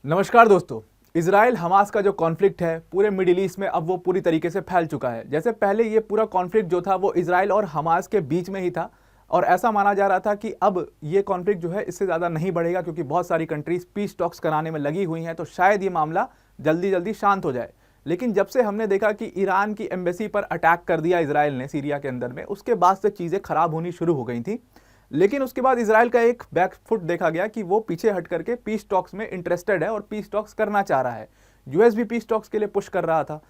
नमस्कार दोस्तों। Israel Hamas का जो कॉन्फ्लिक्ट है पूरे मिडिल ईस्ट में अब वो पूरी तरीके से फैल चुका है। जैसे पहले ये पूरा कॉन्फ्लिक्ट जो था वो इजराइल और हमास के बीच में ही था और ऐसा माना जा रहा था कि अब ये कॉन्फ्लिक्ट जो है इससे ज़्यादा नहीं बढ़ेगा क्योंकि बहुत सारी कंट्रीज पीस टॉक्स कराने में लगी हुई हैं, तो शायद ये मामला जल्दी जल्दी शांत हो जाए। लेकिन जब से हमने देखा कि ईरान की एम्बेसी पर अटैक कर दिया इजराइल ने सीरिया के अंदर में, उसके बाद से चीज़ें खराब होनी शुरू हो गई थी। लेकिन उसके बाद इजराइल का एक बैकफुट देखा गया कि वो पीछे हट करके पीस टॉक्स में इंटरेस्टेड है और पीस टॉक्स करना चाह रहा है। यूएस भी पीस टॉक्स के लिए पुश कर रहा था,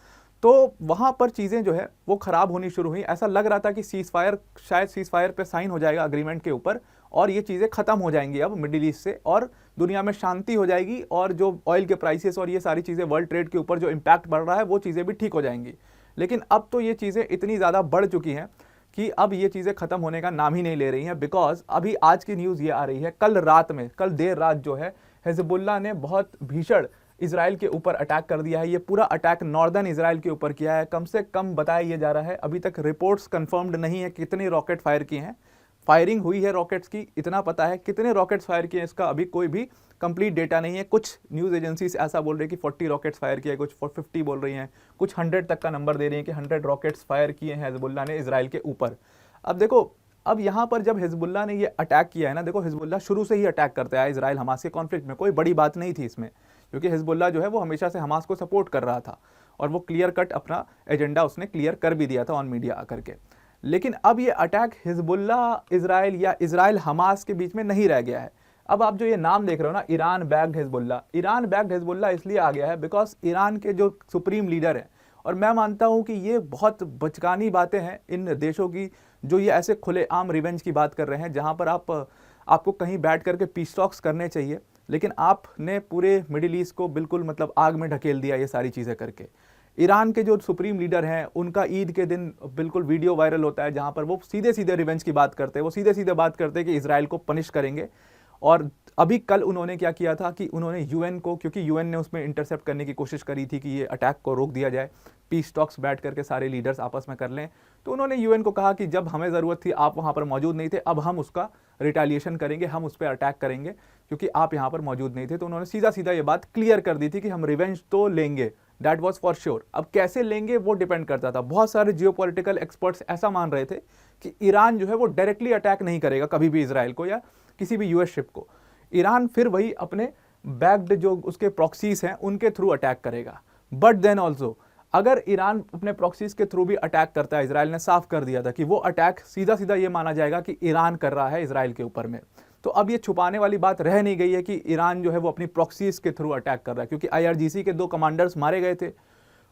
तो वहां पर चीज़ें जो है वो खराब होनी शुरू हुई। ऐसा लग रहा था कि शायद सीज फायर पे साइन हो जाएगा अग्रीमेंट के ऊपर और ये चीज़ें खत्म हो जाएंगी अब मिडिल ईस्ट से और दुनिया में शांति हो जाएगी और जो ऑयल के प्राइसेस और ये सारी चीज़ें वर्ल्ड ट्रेड के ऊपर जो इम्पैक्ट बढ़ रहा है वो चीज़ें भी ठीक हो जाएंगी। लेकिन अब तो ये चीज़ें इतनी ज़्यादा बढ़ चुकी हैं कि अब ये चीज़ें खत्म होने का नाम ही नहीं ले रही हैं। बिकॉज अभी आज की न्यूज़ ये आ रही है, कल देर रात जो है हिजबुल्लाह ने बहुत भीषण इजराइल के ऊपर अटैक कर दिया है। ये पूरा अटैक नॉर्दर्न इजराइल के ऊपर किया है। कम से कम बताया ये जा रहा है, अभी तक रिपोर्ट्स कंफर्म्ड नहीं है कितने रॉकेट फायर किए हैं। फायरिंग हुई है रॉकेट्स की, इतना पता है। कितने रॉकेट्स फायर किए इसका अभी कोई भी कंप्लीट डेटा नहीं है। कुछ न्यूज़ एजेंसीज ऐसा बोल रही है कि 40 रॉकेट्स फायर किए, कुछ 50 बोल रही हैं, कुछ 100 तक का नंबर दे रही हैं कि 100 रॉकेट्स फायर किए हैं हिजबुल्लाह ने इजराइल के ऊपर। अब देखो, अब यहाँ पर जब हिजबुल्लाह ने ये अटैक किया है ना, देखो हिजबुल्लाह शुरू से ही अटैक करता है इजराइल हमास के कॉन्फ्लिक्ट में, कोई बड़ी बात नहीं थी इसमें, क्योंकि हिजबुल्लाह जो है वो हमेशा से हमास को सपोर्ट कर रहा था और वो क्लियर कट अपना एजेंडा उसने क्लियर कर भी दिया था ऑन मीडिया आकर के। लेकिन अब ये अटैक हिजबुल्लाह इजराइल या इजराइल हमास के बीच में नहीं रह गया है। अब आप जो ये नाम देख रहे हो ना, ईरान बैक्ड हिजबुल्लाह इसलिए आ गया है बिकॉज ईरान के जो सुप्रीम लीडर हैं, और मैं मानता हूं कि ये बहुत बचकानी बातें हैं इन देशों की जो ये ऐसे खुलेआम रिवेंज की बात कर रहे हैं, जहां पर आपको कहीं बैठ करके पीस टॉक्स करने चाहिए, लेकिन आपने पूरे मिडिल ईस्ट को बिल्कुल मतलब आग में ढकेल दिया ये सारी चीज़ें करके। ईरान के जो सुप्रीम लीडर हैं उनका ईद के दिन बिल्कुल वीडियो वायरल होता है जहां पर वो सीधे सीधे रिवेंज की बात करते हैं, वो सीधे सीधे बात करते हैं कि इजराइल को पनिश करेंगे। और अभी कल उन्होंने क्या किया था कि उन्होंने यूएन को, क्योंकि यूएन ने उसमें इंटरसेप्ट करने की कोशिश करी थी कि ये अटैक को रोक दिया जाए, पीस टॉक्स बैठ करके सारे लीडर्स आपस में कर लें, तो उन्होंने यूएन को कहा कि जब हमें ज़रूरत थी आप वहाँ पर मौजूद नहीं थे, अब हम उसका रिटेलिएशन करेंगे, हम उस पर अटैक करेंगे क्योंकि आप यहाँ पर मौजूद नहीं थे। तो उन्होंने सीधा सीधा ये बात क्लियर कर दी थी कि हम रिवेंज तो लेंगे, दैट वॉज फॉर श्योर। अब कैसे लेंगे वो डिपेंड करता था। बहुत सारे जियोपॉलिटिकल एक्सपर्ट्स ऐसा मान रहे थे कि ईरान जो है वो डायरेक्टली अटैक नहीं करेगा कभी भी इजराइल को या किसी भी यूएस शिप को। ईरान फिर वही अपने बैक्ड जो उसके प्रॉक्सीज हैं उनके थ्रू अटैक करेगा। बट देन ऑल्सो अगर ईरान अपने प्रॉक्सीज के थ्रू भी अटैक करता है, इजराइल ने साफ कर दिया था कि वो अटैक सीधा सीधा ये माना जाएगा कि ईरान कर रहा है इजराइल के ऊपर में। तो अब ये छुपाने वाली बात रह नहीं गई है कि ईरान जो है वो अपनी प्रॉक्सीज के थ्रू अटैक कर रहा है, क्योंकि आईआरजीसी के 2 कमांडर्स मारे गए थे।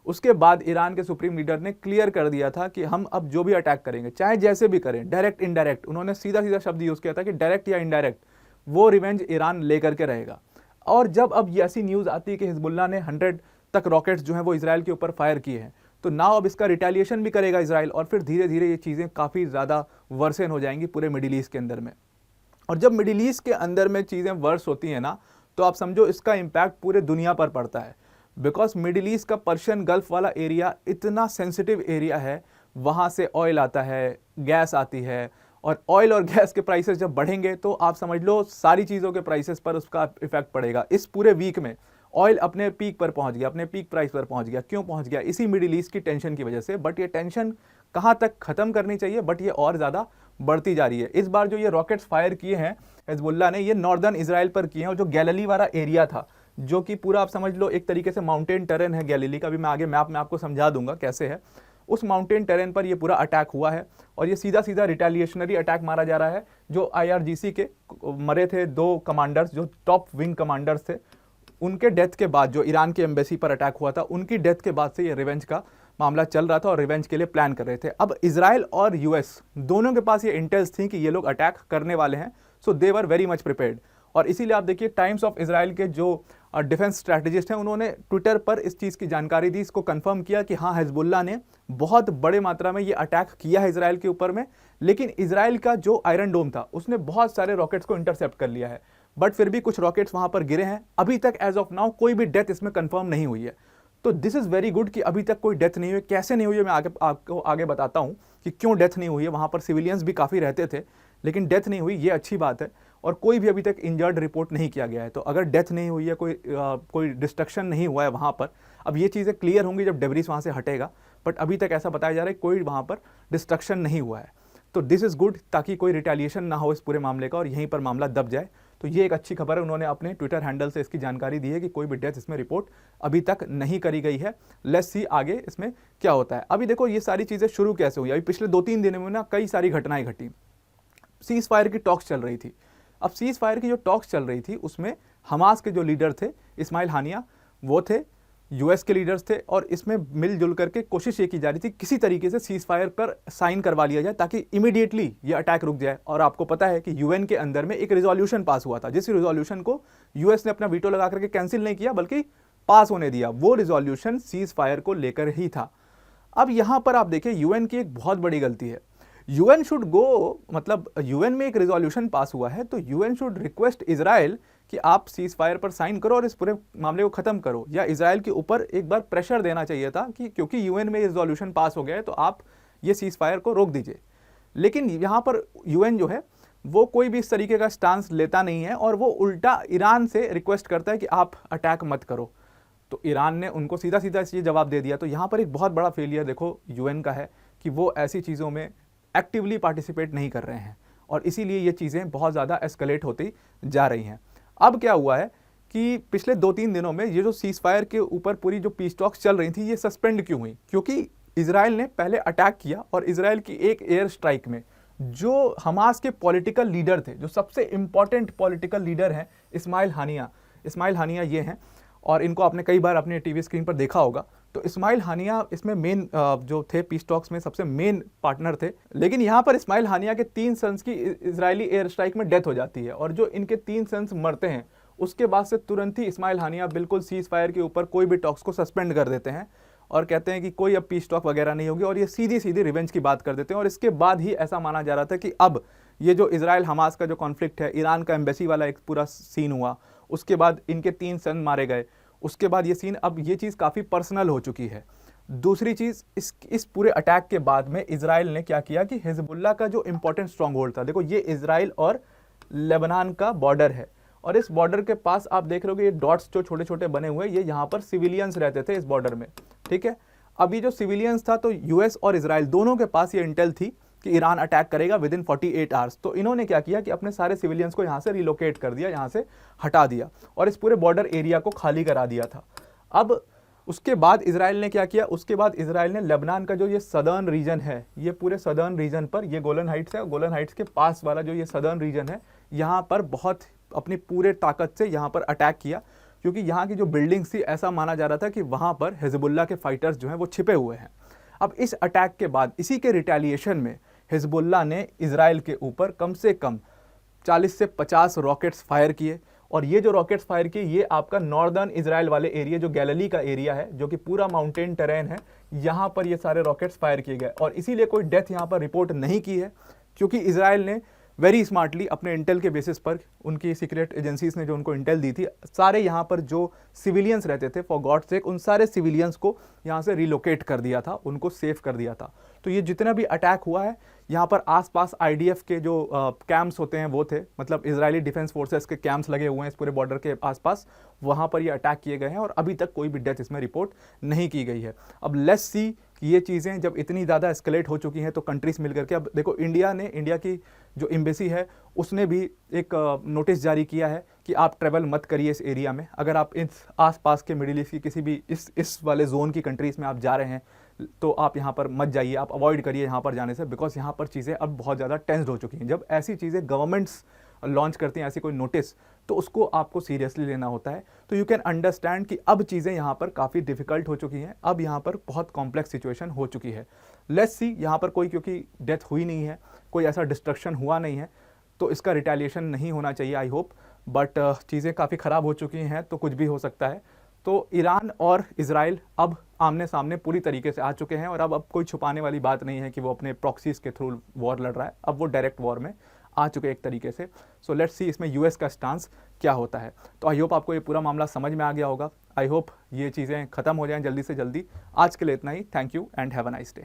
उसके बाद ईरान के सुप्रीम लीडर ने क्लियर कर दिया था कि हम अब जो भी अटैक करेंगे, चाहे जैसे भी करें, डायरेक्ट इनडायरेक्ट, उन्होंने सीधा सीधा शब्द यूज किया था कि डायरेक्ट या इनडायरेक्ट वो रिवेंज ईरान लेकर के रहेगा। और जब अब ये ऐसी न्यूज़ आती है कि हिजबुल्लाह ने 100 तक रॉकेट्स जो हैं वो इजराइल के ऊपर फायर किए हैं, तो नाउ अब इसका रिटेलिएशन भी करेगा इजराइल और फिर धीरे धीरे ये चीज़ें काफ़ी ज़्यादा वर्सन हो जाएंगी पूरे मिडिल ईस्ट के अंदर में। और जब मिडिल ईस्ट के अंदर में चीज़ें वर्स होती हैं ना, तो आप समझो इसका इम्पैक्ट पूरे दुनिया पर पड़ता है। बिकॉज मिडिल ईस्ट का पर्शियन गल्फ वाला एरिया इतना सेंसिटिव एरिया है, वहाँ से ऑयल आता है, गैस आती है, और ऑयल और गैस के प्राइसेस जब बढ़ेंगे तो आप समझ लो सारी चीज़ों के प्राइसेस पर उसका इफेक्ट पड़ेगा। इस पूरे वीक में ऑयल अपने पीक पर पहुंच गया, अपने पीक प्राइस पर पहुंच गया। क्यों पहुंच गया? इसी मिडिल ईस्ट की टेंशन की वजह से। बट ये टेंशन कहाँ तक खत्म करनी चाहिए, बट ये और ज़्यादा बढ़ती जा रही है। इस बार जो ये रॉकेट्स फायर किए हैं हिजबुल्लाह ने, ये नॉर्दर्न इजराइल पर किए हैं, और जो गैलिली वाला एरिया था, जो कि पूरा आप समझ लो एक तरीके से माउंटेन टेरेन है गैलिली का, भी मैं आगे मैप में आपको समझा दूंगा कैसे है। उस माउंटेन टेरेन पर ये पूरा अटैक हुआ है और ये सीधा सीधा रिटेलिएशनरी अटैक मारा जा रहा है। जो आईआरजीसी के मरे थे 2 कमांडर्स, जो टॉप विंग कमांडर्स थे, उनके डेथ के बाद, जो ईरान की एम्बेसी पर अटैक हुआ था, उनकी डेथ के बाद से ये रिवेंज का मामला चल रहा था और रिवेंज के लिए प्लान कर रहे थे। अब इजराइल और यूएस दोनों के पास ये इंटेल्स थी कि ये लोग अटैक करने वाले हैं, सो दे वर वेरी मच प्रिपेयर्ड। और इसीलिए आप देखिए टाइम्स ऑफ इजराइल के जो डिफेंस स्ट्रैटेजिस्ट हैं, उन्होंने ट्विटर पर इस चीज़ की जानकारी दी, इसको कंफर्म किया कि हाँ हिजबुल्लाह ने बहुत बड़े मात्रा में ये अटैक किया है इजराइल के ऊपर में। लेकिन इजराइल का जो आयरन डोम था उसने बहुत सारे रॉकेट्स को इंटरसेप्ट कर लिया है, बट फिर भी कुछ रॉकेट्स वहां पर गिरे हैं। अभी तक एज ऑफ नाउ कोई भी डेथ इसमें कंफर्म नहीं हुई है। तो दिस इज वेरी गुड कि अभी तक कोई डेथ नहीं हुई। कैसे नहीं हुई है मैं आपको आगे बताता हूं कि क्यों डेथ नहीं हुई है। वहां पर सिविलियंस भी काफ़ी रहते थे लेकिन डेथ नहीं हुई, ये अच्छी बात है। और कोई भी अभी तक इंजर्ड रिपोर्ट नहीं किया गया है। तो अगर डेथ नहीं हुई है, कोई डिस्ट्रक्शन नहीं हुआ है वहाँ पर, अब ये चीज़ें क्लियर होंगी जब डेब्रिस वहाँ से हटेगा, बट अभी तक ऐसा बताया जा रहा है कोई वहाँ पर डिस्ट्रक्शन नहीं हुआ है। तो दिस इज़ गुड, ताकि कोई रिटेलिएशन ना हो इस पूरे मामले का और यहीं पर मामला दब जाए। तो ये एक अच्छी खबर है, उन्होंने अपने ट्विटर हैंडल से इसकी जानकारी दी है कि कोई भी डेथ इसमें रिपोर्ट अभी तक नहीं करी गई है। लेट्स सी आगे इसमें क्या होता है। अभी देखो ये सारी चीज़ें शुरू कैसे हुई, अभी पिछले 2-3 दिनों में ना कई सारी घटनाएं घटी। सीज फायर की टॉक्स चल रही थी। अब सीज फायर की जो टॉक्स चल रही थी उसमें हमास के जो लीडर थे इस्माइल हानिया, वो थे, यूएस के लीडर्स थे, और इसमें मिलजुल करके कोशिश ये की जा रही थी किसी तरीके से सीज फायर पर साइन करवा लिया जाए ताकि इमीडिएटली ये अटैक रुक जाए। और आपको पता है कि यूएन के अंदर में एक रिजोल्यूशन पास हुआ था, जिस रिजोल्यूशन को यूएस ने अपना वीटो लगा करके कैंसिल नहीं किया बल्कि पास होने दिया। वो रिजोल्यूशन सीज फायर को लेकर ही था। अब यहां पर आप देखिए यूएन की एक बहुत बड़ी गलती है। यूएन शुड गो, मतलब यूएन में एक रेजोल्यूशन पास हुआ है तो यूएन शुड रिक्वेस्ट इजराइल कि आप सीज फायर पर साइन करो और इस पूरे मामले को खत्म करो, या इजराइल के ऊपर एक बार प्रेशर देना चाहिए था कि क्योंकि यूएन में रेजोल्यूशन पास हो गया है तो आप ये सीज फायर को रोक दीजिए। लेकिन यहाँ पर यूएन जो है वो कोई भी इस तरीके का स्टांस लेता नहीं है और वो उल्टा ईरान से रिक्वेस्ट करता है कि आप अटैक मत करो। तो ईरान ने उनको सीधा सीधा ये जवाब दे दिया। तो यहाँ पर एक बहुत बड़ा फेलियर देखो यूएन का है कि वो ऐसी चीज़ों में एक्टिवली पार्टिसिपेट नहीं कर रहे हैं और इसीलिए ये चीज़ें बहुत ज़्यादा एस्केलेट होती जा रही हैं। अब क्या हुआ है कि पिछले 2-3 दिनों में ये जो सीज फायर के ऊपर पूरी जो पीस टॉक्स चल रही थी ये सस्पेंड क्यों हुई? क्योंकि इजराइल ने पहले अटैक किया और इजराइल की एक एयर स्ट्राइक में जो हमास के पॉलिटिकल लीडर थे, जो सबसे इंपॉर्टेंट पॉलिटिकल लीडर हैं इस्माइल हानिया ये हैं, और इनको आपने कई बार अपने टीवी स्क्रीन पर देखा होगा। तो इस्माइल हानिया इसमें मेन जो थे पीस टॉक्स में सबसे मेन पार्टनर थे। लेकिन यहाँ पर इस्माइल हानिया के 3 सन्स की इजरायली एयर स्ट्राइक में डेथ हो जाती है और जो इनके 3 सन्स मरते हैं उसके बाद से तुरंत ही इस्माइल हानिया बिल्कुल सीज फायर के ऊपर कोई भी टॉक्स को सस्पेंड कर देते हैं और कहते हैं कि कोई अब पीस टॉक वगैरह नहीं होगी, और ये सीधी सीधी रिवेंज की बात कर देते हैं। और इसके बाद ही ऐसा माना जा रहा था कि अब ये जो इजराइल हमास का जो कॉन्फ्लिक्ट है, ईरान का एम्बेसी वाला एक पूरा सीन हुआ, उसके बाद इनके 3 सन मारे गए, उसके बाद ये सीन, अब ये चीज़ काफ़ी पर्सनल हो चुकी है। दूसरी चीज़, इस पूरे अटैक के बाद में इजराइल ने क्या किया कि हिजबुल्लाह का जो इंपॉर्टेंट स्ट्रॉन्ग होल्ड था, देखो ये इजराइल और लेबनान का बॉर्डर है और इस बॉर्डर के पास आप देख रहे हो कि ये डॉट्स जो छोटे छोटे बने हुए, ये यहाँ पर सिविलियंस रहते थे इस बॉर्डर में, ठीक है। अब ये जो सिविलियंस था तो यूएस और इजराइल दोनों के पास ये इंटेल थी कि ईरान अटैक करेगा विद इन 48 आवर्स। तो इन्होंने क्या किया कि अपने सारे सिविलियंस को यहाँ से रिलोकेट कर दिया, यहाँ से हटा दिया और इस पूरे बॉर्डर एरिया को खाली करा दिया था। अब उसके बाद इजराइल ने क्या किया, उसके बाद इजराइल ने लेबनान का जो ये सदर्न रीजन है, ये पूरे सदर्न रीजन पर, ये गोलन हाइट्स है, गोलन हाइट्स के पास वाला जो ये सदर्न रीजन है, यहाँ पर बहुत अपनी पूरे ताकत से यहाँ पर अटैक किया, क्योंकि यहाँ की जो बिल्डिंग्स थी ऐसा माना जा रहा था कि वहाँ पर हिजबुल्लाह के फाइटर्स जो हैं वो छिपे हुए हैं। अब इस अटैक के बाद इसी के रिटेलिएशन में हिजबुल्लाह ने इजराइल के ऊपर कम से कम 40 से 50 रॉकेट्स फायर किए, और ये जो रॉकेट्स फायर किए ये आपका नॉर्दर्न इजराइल वाले एरिया, जो गैलिली का एरिया है, जो कि पूरा माउंटेन टेरेन है, यहाँ पर ये सारे रॉकेट्स फायर किए गए। और इसीलिए कोई डेथ यहाँ पर रिपोर्ट नहीं की है, क्योंकि इजराइल ने वेरी स्मार्टली अपने इंटेल के बेसिस पर, उनकी सीक्रेट एजेंसीज ने जो उनको इंटेल दी थी, सारे यहाँ पर जो सिविलियंस रहते थे फॉर गॉड सेक, उन सारे सिविलियंस को यहाँ से रिलोकेट कर दिया था, उनको सेव कर दिया था। तो ये जितना भी अटैक हुआ है यहाँ पर आसपास आईडीएफ के जो कैंप्स होते हैं वो थे, मतलब इजरायली डिफेंस फोर्सेस के कैंप्स लगे हुए हैं इस पूरे बॉर्डर के आसपास, वहाँ पर ये अटैक किए गए हैं और अभी तक कोई भी डेथ इसमें रिपोर्ट नहीं की गई है। अब लेट्स सी ये चीज़ें जब इतनी ज़्यादा एस्केलेट हो चुकी हैं तो कंट्रीज मिलकर के, अब देखो इंडिया की जो एम्बेसी है उसने भी एक नोटिस जारी किया है कि आप ट्रैवल मत करिए इस एरिया में। अगर आप इस आसपास के मिडिल ईस्ट की किसी भी इस वाले जोन की कंट्रीज़ में आप जा रहे हैं तो आप यहाँ पर मत जाइए, आप अवॉइड करिए यहाँ पर जाने से, बिकॉज यहाँ पर चीज़ें अब बहुत ज़्यादा टेंस्ड हो चुकी हैं। जब ऐसी चीज़ें गवर्नमेंट्स लॉन्च करती हैं, ऐसी कोई नोटिस, तो उसको आपको सीरियसली लेना होता है। तो यू कैन अंडरस्टैंड कि अब चीज़ें यहाँ पर काफ़ी डिफिकल्ट हो चुकी हैं, अब यहाँ पर बहुत कॉम्प्लेक्स सिचुएशन हो चुकी है। लेट्स सी यहाँ पर कोई, क्योंकि डेथ हुई नहीं है, कोई ऐसा डिस्ट्रक्शन हुआ नहीं है, तो इसका रिटेलिएशन नहीं होना चाहिए आई होप, बट चीज़ें काफ़ी ख़राब हो चुकी हैं तो कुछ भी हो सकता है। तो ईरान और इजराइल अब आमने सामने पूरी तरीके से आ चुके हैं और अब कोई छुपाने वाली बात नहीं है कि वो अपने प्रॉक्सीज के थ्रू वॉर लड़ रहा है, अब वो डायरेक्ट वॉर में आ चुके एक तरीके से। सो लेट्स सी इसमें यूएस का स्टांस क्या होता है। तो आई होप आपको ये पूरा मामला समझ में आ गया होगा। आई होप ये चीज़ें खत्म हो जाएं जल्दी से जल्दी। आज के लिए इतना ही। Thank you and have a nice day.